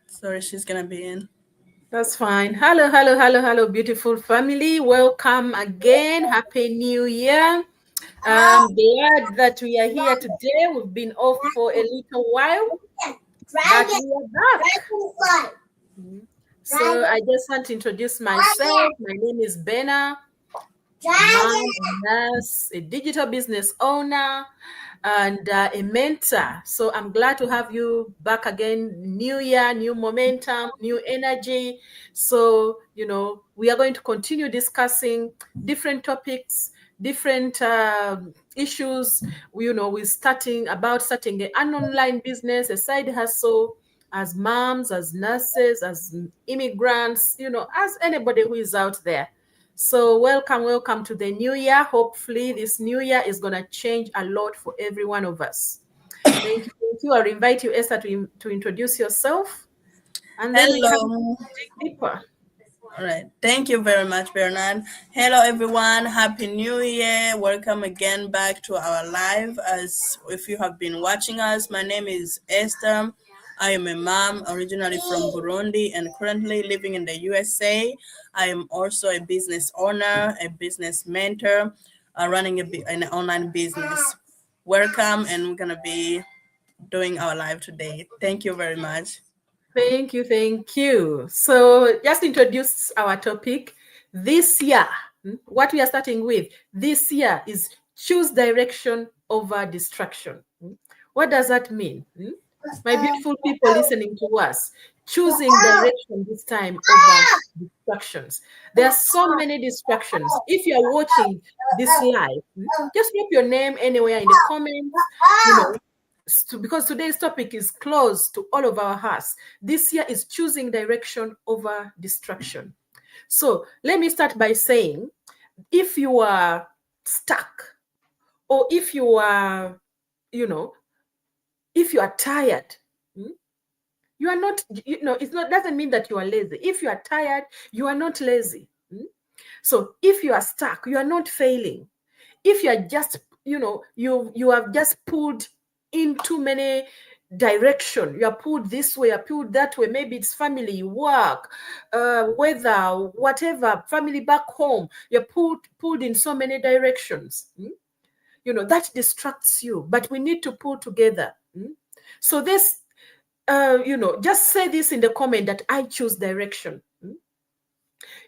Sorry, she's gonna be in. That's fine. Hello, hello, hello, hello, beautiful family. Welcome again. Happy New Year. I'm glad that we are here today. We've been off for a little while, but we are back. Mhm. So I just want to introduce myself. My name is Bena, a mom, a nurse, a digital business owner, and a mentor. So I'm glad to have you back again. New year, new momentum, new energy. So, we are going to continue discussing different topics, different issues. We're starting an online business, a side hustle, as moms, as nurses, as immigrants, as anybody who is out there. So welcome to the new year. Hopefully this new year is going to change a lot for every one of us. Thank you. Thank you. I'll invite you, Esther, to introduce yourself, and then we can Hello. dig deeper. All right. Thank you very much, Bernard. Hello, everyone. Happy New Year. Welcome again back to our live. As if you have been watching us, my name is Esther. I am a mom originally from Burundi and currently living in the USA. I am also a business owner, a business mentor, running an online business. Welcome, and we're going to be doing our live today. Thank you very much. Thank you. Thank you. So just introduce our topic this year. What we are starting with this year is choose direction over distraction. What does that mean? My beautiful people listening to us, choosing direction this time over distractions. There are so many distractions. If you are watching this live, just drop your name anywhere in the comments, because today's topic is close to all of our hearts. This year is choosing direction over distraction. So let me start by saying, if you are stuck, or if you are, if you are tired, you are not, it's not, doesn't mean that you are lazy. If you are tired, you are not lazy. So if you are stuck, you are not failing. If you are just, you have just pulled in too many direction, you are pulled this way, you are pulled that way, maybe it's family, work, weather, whatever, family back home, you're pulled in so many directions. That distracts you, but we need to pull together. So this, just say this in the comment that I choose direction.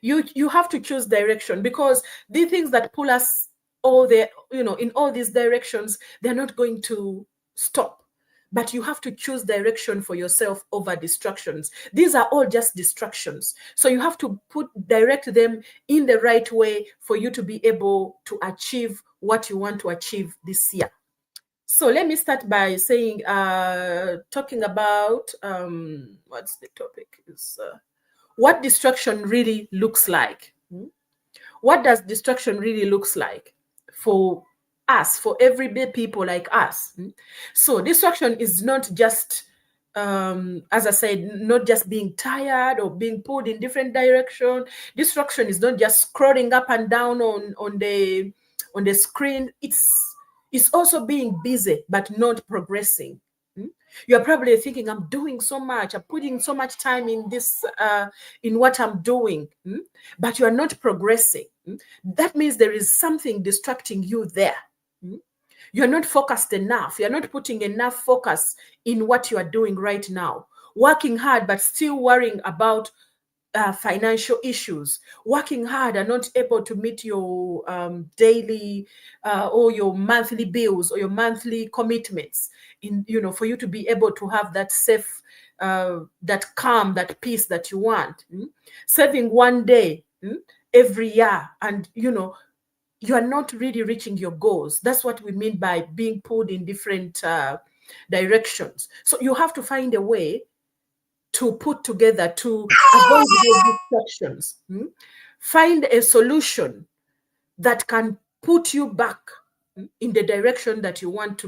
You have to choose direction, because the things that pull us in all these directions, they're not going to stop. But you have to choose direction for yourself over distractions. These are all just distractions. So you have to direct them in the right way for you to be able to achieve what you want to achieve this year. So let me start by saying, talking about, what's the topic? Is what distraction really looks like. What does distraction really looks like for us, for everyday people like us? So distraction is not just, as I said, not just being tired or being pulled in different direction. Distraction is not just scrolling up and down on the screen. It's also being busy but not progressing. You're probably thinking, I'm doing so much, I'm putting so much time in this, in what I'm doing, but you are not progressing. That means there is something distracting you there. You're not focused enough. You're not putting enough focus in what you are doing right now. Working hard, but still worrying about financial issues, working hard and not able to meet your daily or your monthly bills or your monthly commitments, for you to be able to have that safe, that calm, that peace that you want. Saving one day every year, and you are not really reaching your goals. That's what we mean by being pulled in different directions. So you have to find a way to put together to avoid those distractions. Find a solution that can put you back in the direction that you want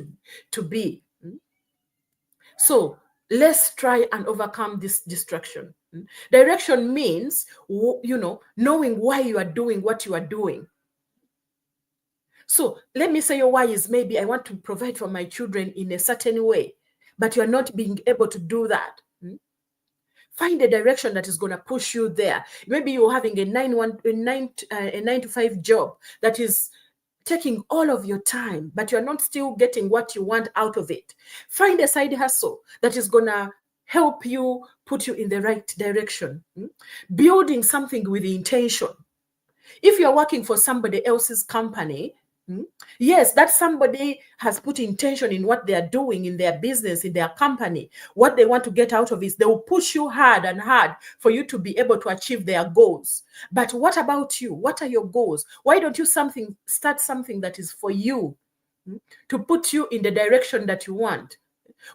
to be. So let's try and overcome this distraction. Direction means, knowing why you are doing what you are doing. So let me say your why is, maybe I want to provide for my children in a certain way, but you're not being able to do that. Find a direction that is going to push you there. Maybe you're having a 9 to 5 job that is taking all of your time, but you're not still getting what you want out of it. Find a side hustle that is going to help you, put you in the right direction. Building something with intention. If you're working for somebody else's company, yes, that somebody has put intention in what they are doing in their business, in their company. What they want to get out of it, they will push you hard and hard for you to be able to achieve their goals. But what about you? What are your goals? Why don't you start something that is for you, to put you in the direction that you want?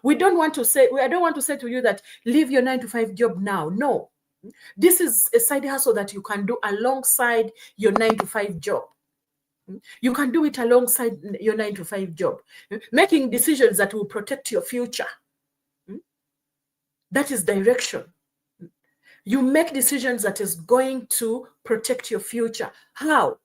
I don't want to say to you that leave your 9 to 5 job now. No. This is a side hustle that you can do alongside your 9 to 5 job. You can do it alongside your 9 to 5 job, making decisions that will protect your future. That is direction. You make decisions that is going to protect your future. How?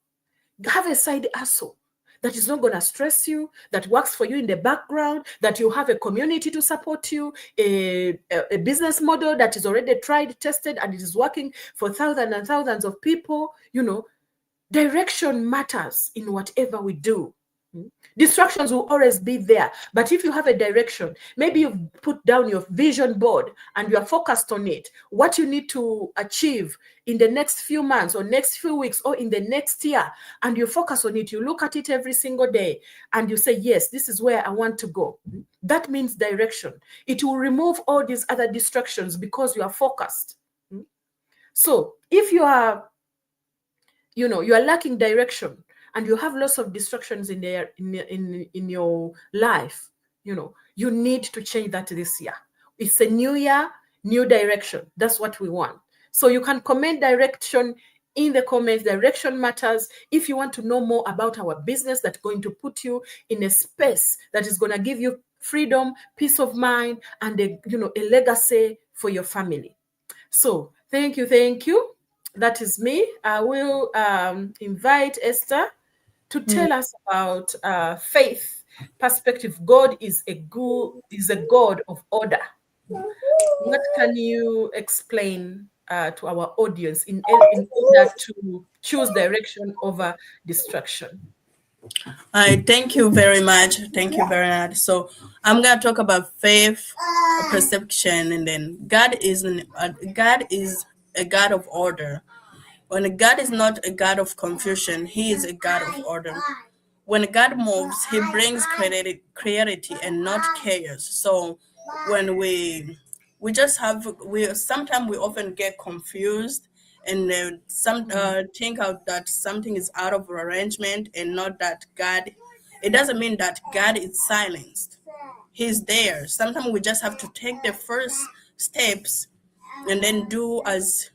Have a side hustle that is not going to stress you, that works for you in the background, that you have a community to support you, a business model that is already tried, tested, and it is working for thousands and thousands of people. Direction matters in whatever we do. Distractions will always be there. But if you have a direction, maybe you've put down your vision board and you are focused on it, what you need to achieve in the next few months or next few weeks or in the next year, and you focus on it, you look at it every single day and you say, yes, this is where I want to go. That means direction. It will remove all these other distractions because you are focused. So if you are lacking direction and you have lots of distractions in your life, you need to change that this year. It's a new year, new direction. That's what we want. So you can comment direction in the comments. Direction matters. If you want to know more about our business that's going to put you in a space that is going to give you freedom, peace of mind, and a legacy for your family. So thank you. That is me. I will invite Esther to tell us about faith perspective. God is a God of order. What can you explain to our audience in order to choose direction over distraction? Thank you very much. Thank you very much. So I'm gonna talk about faith, perception, and then God is a God of order. When God is not a God of confusion, He is a God of order. When God moves, He brings clarity and not chaos. So when we just have sometimes we often get confused and think out that something is out of arrangement and not that God. It doesn't mean that God is silenced. He's there. Sometimes we just have to take the first steps and then do as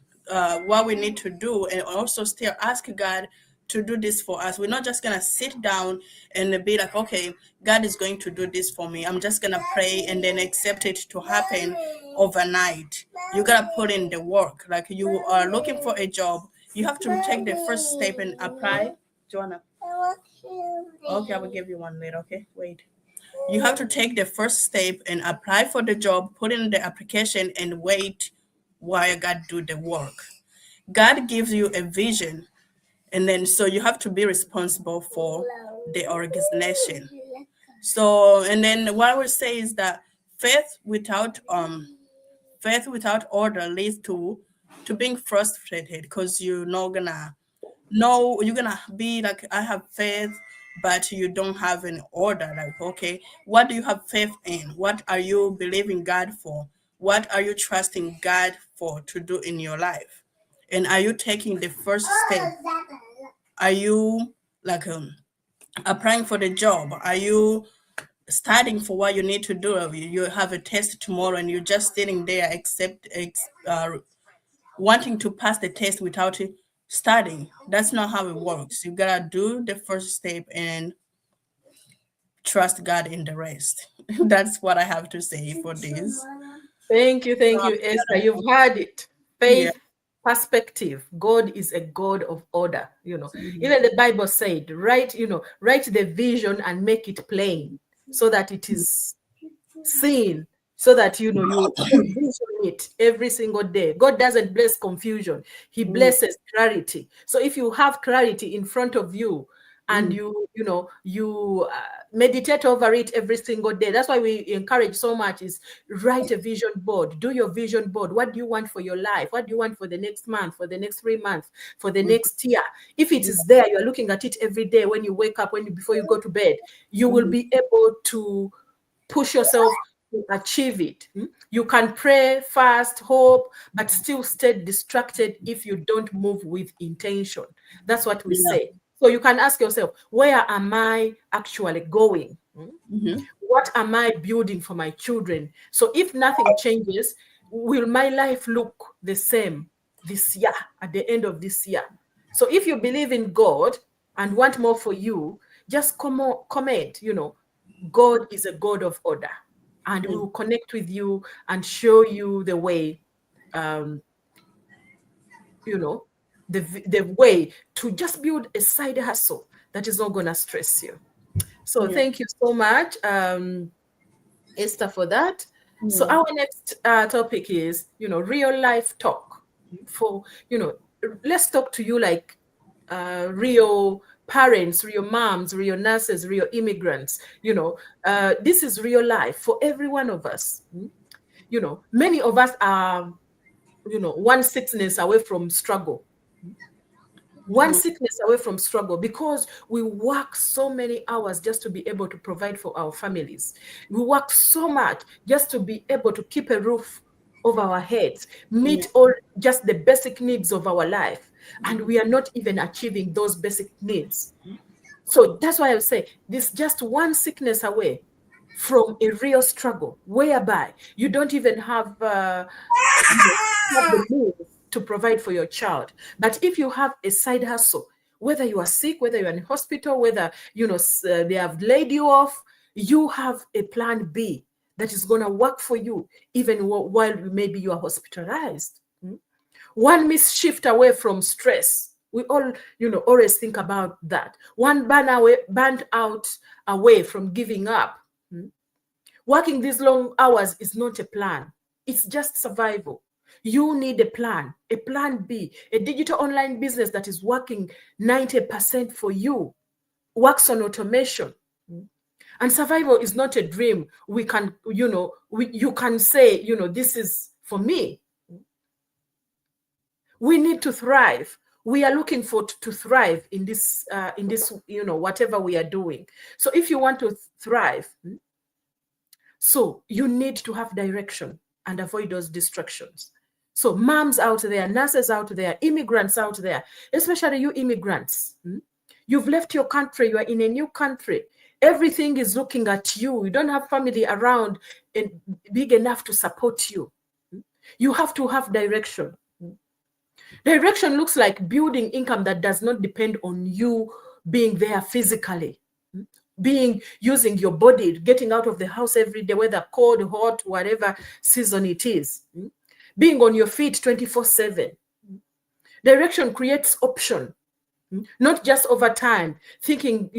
what we need to do, and also still ask God to do this for us. We're not just gonna sit down and be like, okay, God is going to do this for me. I'm just gonna pray and then accept it to happen overnight. You gotta put in the work. Like you are looking for a job, you have to take the first step and apply. Joanna. Okay, I will give you one later. Okay, wait. You have to take the first step and apply for the job, put in the application, and wait while God do the work. God gives you a vision, and then so you have to be responsible for the organization. So, and then what I would say is that faith without order leads to being frustrated because you're not gonna no, you're gonna be like, I have faith, but you don't have an order. Like, okay, what do you have faith in? What are you believing God for? What are you trusting God for to do in your life? And are you taking the first step? Are you like applying for the job? Are you studying for what you need to do? You have a test tomorrow and you're just sitting there wanting to pass the test without studying. That's not how it works. You gotta do the first step and trust God in the rest. That's what I have to say for this. Thank you, Esther. You've heard it. Yeah. Faith perspective. God is a God of order. Even the Bible said, write the vision and make it plain so that it is seen so that you envision it every single day. God doesn't bless confusion, he blesses clarity. So if you have clarity in front of you, and you meditate over it every single day. That's why we encourage so much is write a vision board. Do your vision board. What do you want for your life? What do you want for the next month, for the next 3 months, for the next year? If it is there, you're looking at it every day when you wake up, before you go to bed, you will be able to push yourself to achieve it. You can pray, fast, hope, but still stay distracted if you don't move with intention. That's what we Yeah. say. So you can ask yourself, where am I actually going? What am I building for my children? So if nothing changes, will my life look the same this year, at the end of this year? So if you believe in God and want more for you, just comment, God is a God of order, and we will connect with you and show you the way, um, the way to just build a side hustle that is not going to stress you. So Yeah. thank you so much, Esther, for that. So our next topic is, real life talk. For, let's talk to you like real parents, real moms, real nurses, real immigrants. This is real life for every one of us. Many of us are, one sickness away from struggle. One sickness away from struggle, because we work so many hours just to be able to provide for our families. We work so much just to be able to keep a roof over our heads, meet all just the basic needs of our life. And we are not even achieving those basic needs. So that's why I would say this just one sickness away from a real struggle, whereby you don't even have the means to provide for your child. But if you have a side hustle, whether you are sick, whether you're in hospital, whether they have laid you off, you have a plan B that is going to work for you, even while maybe you are hospitalized. One shift away from stress. We all, always think about that. One burnt out away from giving up. Working these long hours is not a plan. It's just survival. You need a plan B, a digital online business that is working 90% for you, works on automation. And survival is not a dream. We can, you can say, this is for me. We need to thrive. We are looking to thrive in this, whatever we are doing. So if you want to thrive, so you need to have direction and avoid those distractions. So moms out there, nurses out there, immigrants out there, especially you immigrants, you've left your country, you are in a new country. Everything is looking at you. You don't have family around and big enough to support you. You have to have direction. Direction looks like building income that does not depend on you being there physically. Using your body, getting out of the house every day, whether cold, hot, whatever season it is. Being on your feet 24/7. Direction creates option, not just over time. Thinking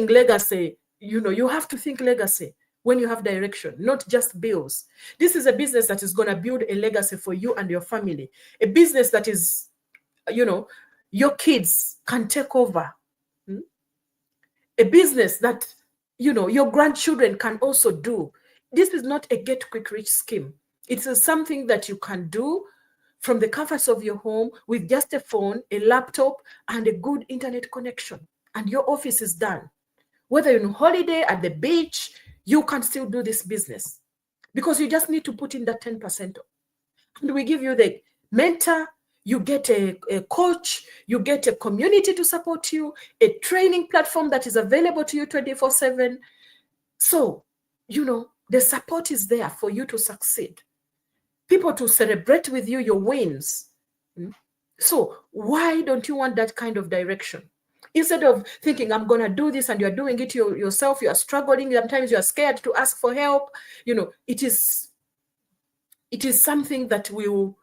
legacy. You have to think legacy when you have direction, not just bills. This is a business that is going to build a legacy for you and your family. A business that is, your kids can take over. A business that, your grandchildren can also do. This is not a get quick rich scheme. It's something that you can do from the comforts of your home with just a phone, a laptop, and a good internet connection. And your office is done. Whether you're on holiday, at the beach, you can still do this business because you just need to put in that 10%. And we give you the mentor, you get a coach, you get a community to support you, a training platform that is available to you 24/7. So, the support is there for you to succeed. People to celebrate with you your wins. So why don't you want that kind of direction? Instead of thinking, I'm going to do this, and you're doing it yourself, you are struggling, sometimes you are scared to ask for help. It is something that will,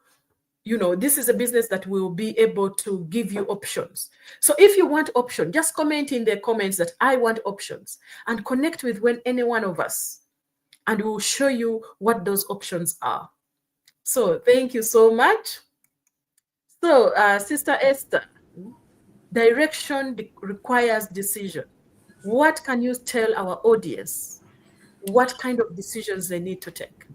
this is a business that will be able to give you options. So if you want option, just comment in the comments that I want options, and connect with any one of us and we'll show you what those options are. So thank you so much. So, Sister Esther, direction requires decision. What can you tell our audience? What kind of decisions they need to take?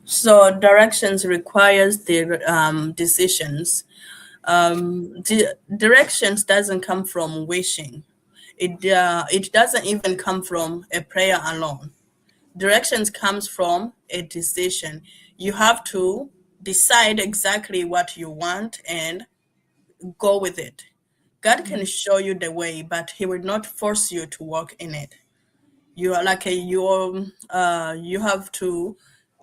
So directions requires the decisions. Directions doesn't come from wishing. It doesn't even come from a prayer alone. Directions comes from a decision. You have to decide exactly what you want and go with it. God can show you the way, but He will not force you to walk in it. You are like a you have to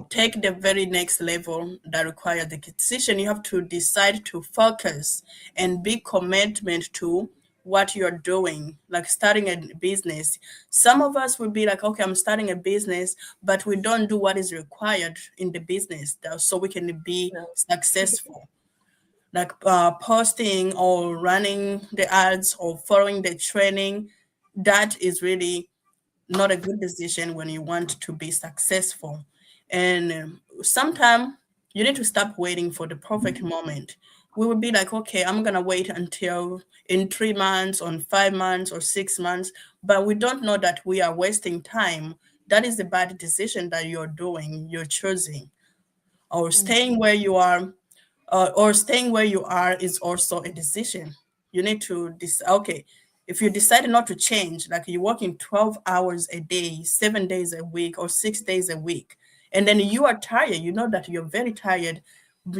take the very next level that requires the decision. You have to decide to focus and be commitment to what you're doing, like starting a business. Some of us will be like, okay, I'm starting a business, but we don't do what is required in the business so we can be Yeah. successful, like posting or running the ads or following the training. That is really not a good decision when you want to be successful. And sometimes you need to stop waiting for the perfect moment. We would be like, okay, I'm gonna wait until in 3 months, or 5 months, or 6 months, but we don't know that we are wasting time. That is a bad decision that you're doing, you're choosing, or staying where you are, or staying where you are is also a decision. You need to decide, okay, if you decide not to change, like you're working 12 hours a day, 7 days a week, or 6 days a week, and then you are tired, you know that you're very tired,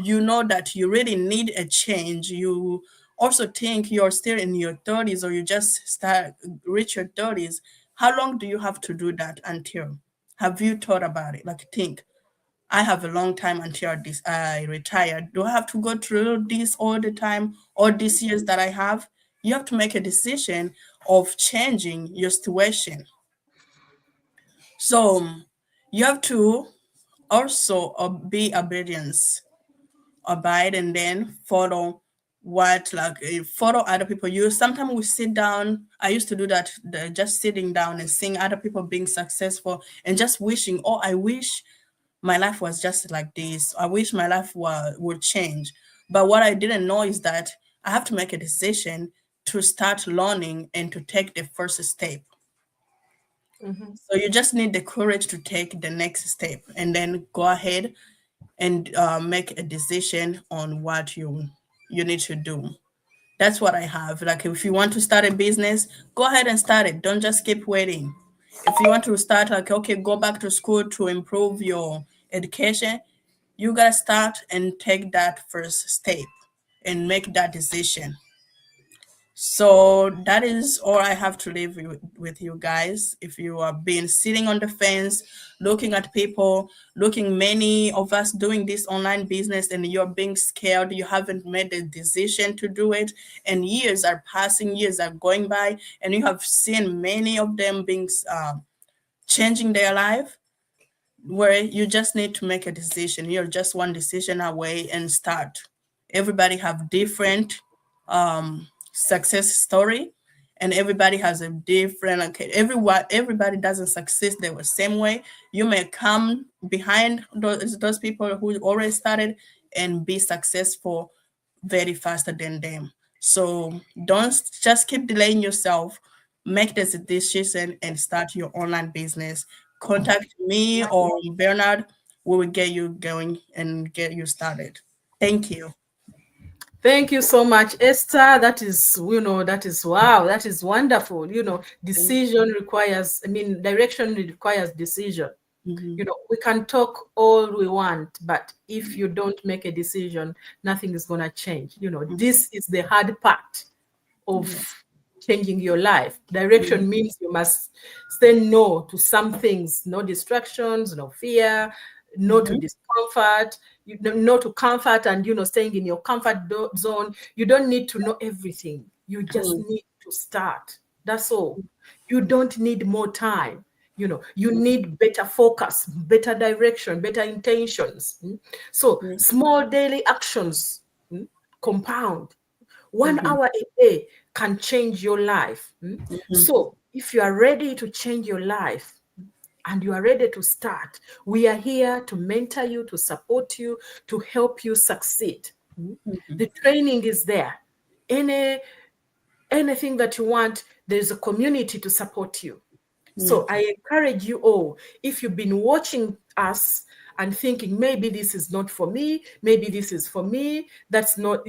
you know that you really need a change. You also think you're still in your 30s, or you just start reach your 30s. How long do you have to do that until? Have you thought about it? Like, think, I have a long time until I retire. Do I have to go through this all the time, all these years that I have? You have to make a decision of changing your situation. So you have to also be obedience, abide, and then follow what, like follow other people. You sometimes we sit down. I used to do that, just sitting down and seeing other people being successful and just wishing, oh, I wish my life was just like this. I wish my life would change. But what I didn't know is that I have to make a decision to start learning and to take the first step. Mhm. So you just need the courage to take the next step and then go ahead and make a decision on what you need to do. That's what I have. Like, if you want to start a business, go ahead and start it. Don't just keep waiting. If you want to start, like, okay, go back to school to improve your education, you gotta start and take that first step and make that decision. So that is all I have to leave with you guys. If you are being sitting on the fence, looking at people, looking many of us doing this online business, and you're being scared, you haven't made a decision to do it, and years are passing, years are going by, and you have seen many of them being changing their life, where you just need to make a decision. You're just one decision away and start. Everybody have different success story, and everybody has a different. Okay, everybody doesn't succeed the same way. You may come behind those people who already started and be successful very faster than them. So don't just keep delaying yourself. Make this decision and start your online business. Contact me or Bernard. We will get you going and get you started. Thank you. Thank you so much, Esther. That is, that is wow. That is wonderful. Decision requires, direction requires decision. Mhm. We can talk all we want, but if you don't make a decision, nothing is going to change. This is the hard part of Yeah. changing your life. Direction Mhm. means you must say no to some things, no distractions, no fear, no to Mhm. discomfort, no to comfort and, staying in your comfort zone. You don't need to know everything. You just Mhm. need to start. That's all. You don't need more time. You need better focus, better direction, better intentions. So Mhm. small daily actions compound. One Mhm. hour a day can change your life. Mhm. So if you are ready to change your life, and you are ready to start, we are here to mentor you, to support you, to help you succeed. The training is there. Anything that you want, there's a community to support you. So Yes. I encourage you all, if you've been watching us and thinking, maybe this is not for me, maybe this is for me, that's not,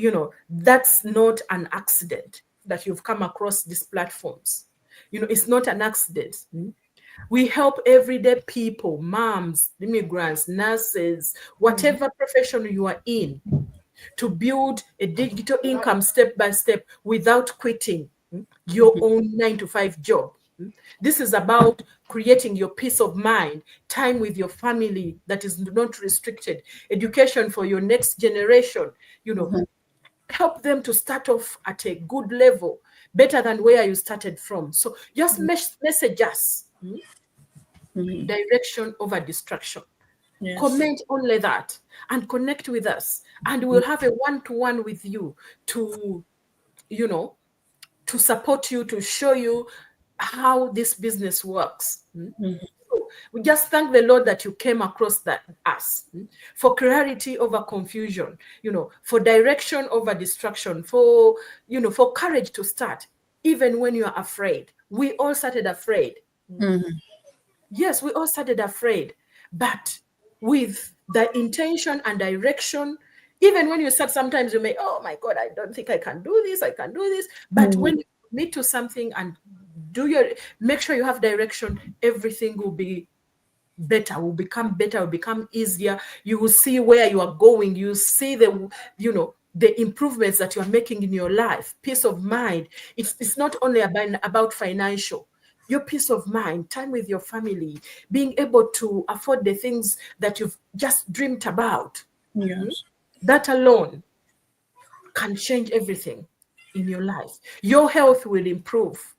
that's not an accident that you've come across these platforms. It's not an accident. We help everyday people, moms, immigrants, nurses, whatever profession you are in, to build a digital income step by step without quitting your own 9-to-5 job. This is about creating your peace of mind, time with your family that is not restricted, education for your next generation, help them to start off at a good level, better than where you started from. So just message us, direction over distraction. Yes. Comment only that and connect with us, and we'll have a one-to-one with you to, to support you, to show you how this business works. So we just thank the Lord that you came across us, for clarity over confusion, for direction over distraction, for courage to start, even when you are afraid. We all started afraid. Yes, we all started afraid, but with the intention and direction, even when you start, sometimes you may, oh my God, I don't think I can do this, I can do this. But when you commit to something and make sure you have direction, everything will be better, will become easier. You will see where you are going. You see the improvements that you are making in your life. Peace of mind. It's not only about financial. Your peace of mind, time with your family, being able to afford the things that you've just dreamed about. Yes. That alone can change everything in your life. Your health will improve.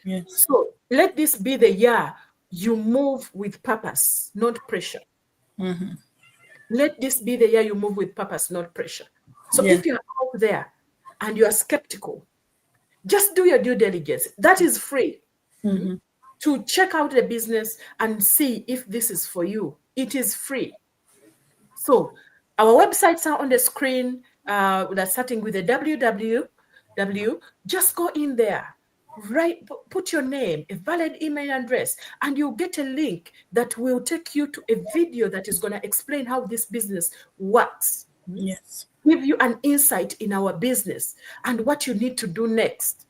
Yes. So let this be the year you move with purpose, not pressure. Let this be the year you move with purpose, not pressure. So Yes. if you're out there and you are skeptical, just do your due diligence. That is free. To check out the business and see if this is for you. It is free. So our websites are on the screen. That's starting with a www. Just go in there, put your name, a valid email address, and you'll get a link that will take you to a video that is going to explain how this business works. Yes. Give you an insight in our business and what you need to do next.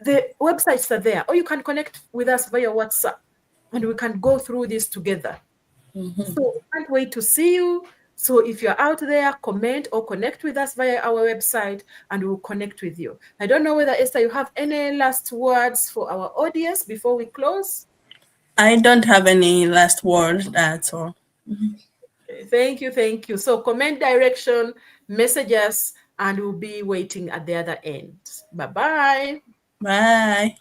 The websites are there, or you can connect with us via WhatsApp and we can go through this together. So we can't wait to see you. So if you're out there, comment or connect with us via our website and we'll connect with you. I don't know whether, Esther, you have any last words for our audience before we close? I don't have any last words. That's all. Okay, thank you, thank you. So comment direction, message us, and we'll be waiting at the other end. Bye-bye. Bye.